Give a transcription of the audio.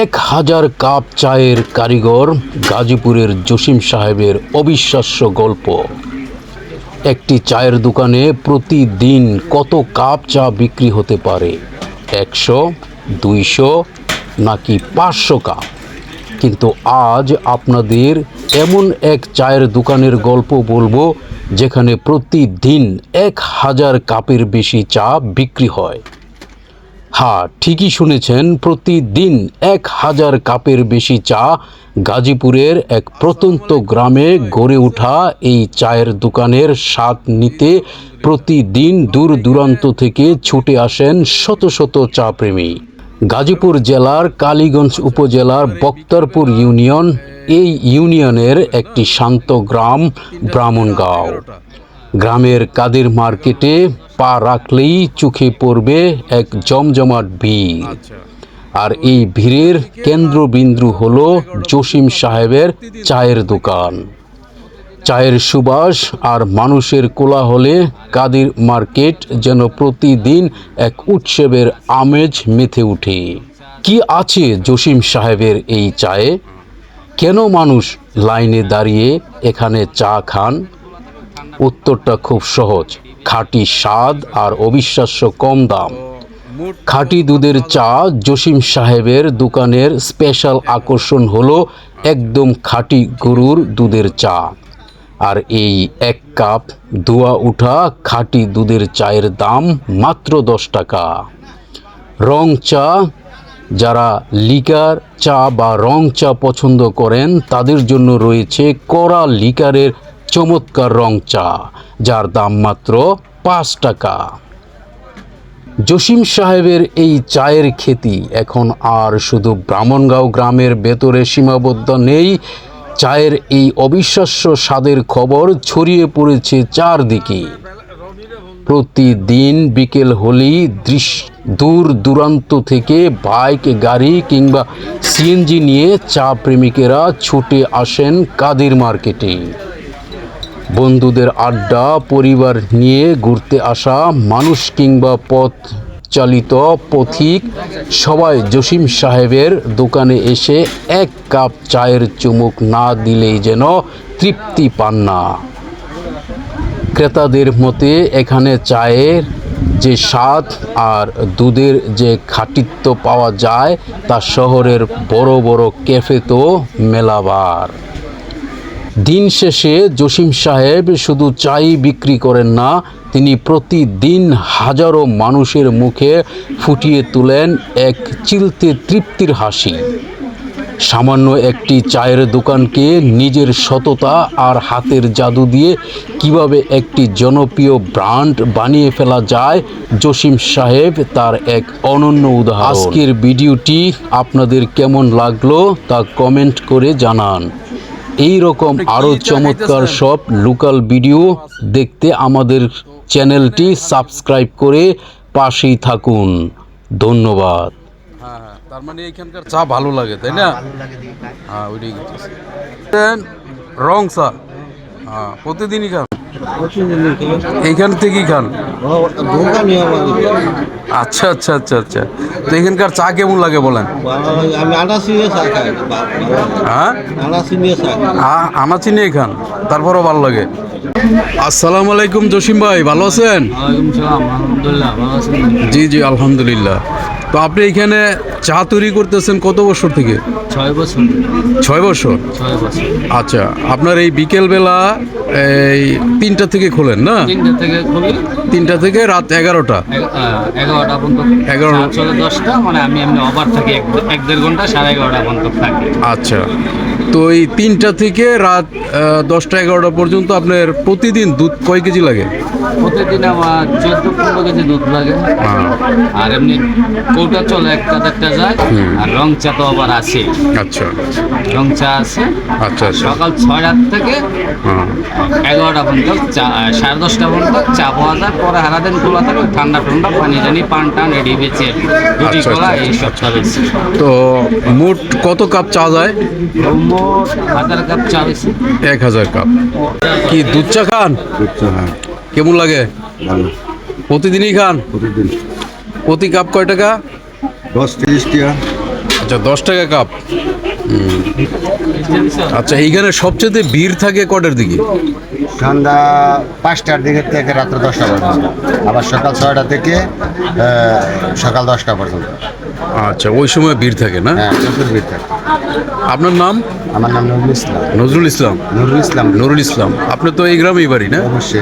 1000 cup চায়ের কারিগর গাজীপুরের জসিম সাহেবের অবিশ্বাস্য গল্প। একটি চায়ের দোকানে প্রতিদিন কত কাপ চা বিক্রি হতে পারে? 100, 200 নাকি 500 কাপ? কিন্তু আজ আপনাদের এমন এক চায়ের দোকানের গল্প বলবো যেখানে প্রতিদিন 1000 কাপের বেশি চা বিক্রি হয়। হ্যাঁ, ঠিকই শুনেছেন, প্রতিদিন 1000 কাপের বেশি চা। গাজীপুরের এক প্রত্যন্ত গ্রামে গড়ে ওঠা এই চায়ের দোকানের স্বাদ নিতে প্রতিদিন দূর দূরান্ত থেকে ছুটে আসেন শত শত চা প্রেমী। গাজীপুর জেলার কালীগঞ্জ উপজেলার বক্তারপুর ইউনিয়ন, এই ইউনিয়নের একটি শান্ত গ্রাম ব্রাহ্মণগাঁও। গ্রামের কাদের মার্কেটে পা রাখলেই চোখে পড়বে এক জমজমাট ভিড়। আর এই ভিড়ের কেন্দ্রবিন্দু হলো জসিম সাহেবের চায়ের দোকান। চায়ের সুবাস আর মানুষের কোলাহলে কাদের মার্কেট যেন প্রতিদিন এক উৎসবের আমেজ মেতে ওঠে। কি আছে জসিম সাহেবের এই চায়ে? কেন মানুষ লাইনে দাঁড়িয়ে এখানে চা খান? উত্তরটা খুব সহজ, খাঁটি স্বাদ আর অবিশ্বাস্য কম দাম। খাঁটি দুধের চা জসিম সাহেবের দোকানের স্পেশাল আকর্ষণ হলো একদম খাঁটি গরুর দুধের চা। আর এই 1 কাপ ধোয়া ওঠা খাঁটি দুধের চায়ের দাম মাত্র 10 টাকা। রং চা, যারা লিকার চা বা রং চা পছন্দ করেন তাদের জন্য রয়েছে কড়া লিকারের চমৎকার রং চা, যার দাম মাত্র 5 টাকা। জসিম সাহেবের এই চায়ের খ্যাতি এখন আর শুধু ব্রাহ্মণগাঁও গ্রামের ভেতরে সীমাবদ্ধ নেই। চায়ের এই অবিশ্বাস্য স্বাদের খবর ছড়িয়ে পড়েছে চারদিকে। প্রতিদিন বিকেল হলেই দূর দূরান্ত থেকে বাইক, গাড়ি কিংবা সিএনজি নিয়ে চা প্রেমিকেরা ছুটে আসেন কাদের মার্কেটে। বন্ধুদের আড্ডা, পরিবার নিয়ে ঘুরতে আসা মানুষ কিংবা পথ চালিত পথিক সবাই জসিম সাহেবের দোকানে এসে 1 কাপ চায়ের চুমুক না দিলেই যেন তৃপ্তি পান না। ক্রেতাদের মতে এখানে চায়ের যে স্বাদ আর দুধের যে খাঁটিত্ব পাওয়া যায় তা শহরের বড় বড় ক্যাফেতেও মেলাবার। দিন শেষে জসিম সাহেব শুধু চাই বিক্রি করেন না, তিনি প্রতিদিন হাজারো মানুষের মুখে ফুটিয়ে তোলেন এক চিলতে তৃপ্তির হাসি। সামান্য একটি চায়ের দোকানকে নিজের সততা আর হাতের জাদু দিয়ে কিভাবে একটি জনপ্রিয় ব্র্যান্ড বানিয়ে ফেলা যায়, জসিম সাহেব তার এক অনন্য উদাহরণ। আজকের ভিডিওটি আপনাদের কেমন লাগলো তা কমেন্ট করে জানান। এই রকম আরও চমৎকার সব লোকাল ভিডিও দেখতে আমাদের চ্যানেলটি সাবস্ক্রাইব করে পাশেই থাকুন। ধন্যবাদ। হ্যাঁ, তার মানে এইখানকার চা ভালো লাগে, তাই না? হ্যাঁ, ওইটাই রং চা। হ্যাঁ, প্রতিদিনই খান? এইখান থেকেই খান? আচ্ছা আচ্ছা আচ্ছা আচ্ছা। তো এখানকার চা কেমন লাগে বলেন? হ্যাঁ, আনা চিনিয়ে খান, তারপরও ভালো লাগে। আসসালামু আলাইকুম জসিম ভাই, ভালো আছেন? জি জি, আলহামদুলিল্লাহ। তো আপনি এখানে চা তৈরি করতেছেন কত বছর থেকে? 6 বছর। 6 বছর? 6 বছর। আচ্ছা, আপনার এই বিকেলবেলা এই 3টা থেকে খোলেন না? 3টা থেকে খুলি। 3টা থেকে রাত 11টা? 11টা পর্যন্ত। 11 চলে 10টা, মানে আমি এমনি ওভার থাকি 1.5 ঘন্টা, 11:30 পর্যন্ত থাকি। আচ্ছা, তো এই 3টা থেকে রাত 10টা 11টা পর্যন্ত আপনার প্রতিদিন দুধ কয় কেজি লাগে? প্রতিদিন আমার 14-15 কেজি দুধ লাগে। আর এমনি কৌটা চলে, একটা দেড়টা যায়। আর রং চা তো আবার আছে। আচ্ছা, রং চা আছে। আচ্ছা আচ্ছা। সকাল 6টা থেকে 11টা পর্যন্ত চা, 10:30 পর্যন্ত চা পাওয়া যায়। পরে সারাদিন খোলা থাকে, ঠান্ডা ঠান্ডা পানি জানি পান টান এডি বেচে, রুটি কলা এই সবটা বেচে। তো মোট কত কাপ চা যায়? মোট 1000 কাপ চা বেশি। 1000 কাপ। কি দুধ চা খান? কেমন লাগে? প্রতিদিনই খান? প্রতি কাপ কয় টাকা? 10-30 টাকা। আচ্ছা 10 টাকা কাপ। আচ্ছা এইখানে সবচেয়ে ভিড় থাকে কটার দিকে? সন্ধ্যা 5টার দিকে থেকে রাত্র 10টা পর্যন্ত, আবার সকাল 6টা থেকে সকাল 10টা পর্যন্ত। আচ্ছা ওই সময় ভিড় থাকে না? হ্যাঁ, প্রচুর ভিড় থাকে। আপনার নাম? আমার নাম নুরুল ইসলাম। নজরুল ইসলাম। নুরুল ইসলাম। নুরুল ইসলাম, আপনি তো এই গ্রামেই বাড়ি না? অবশ্যই।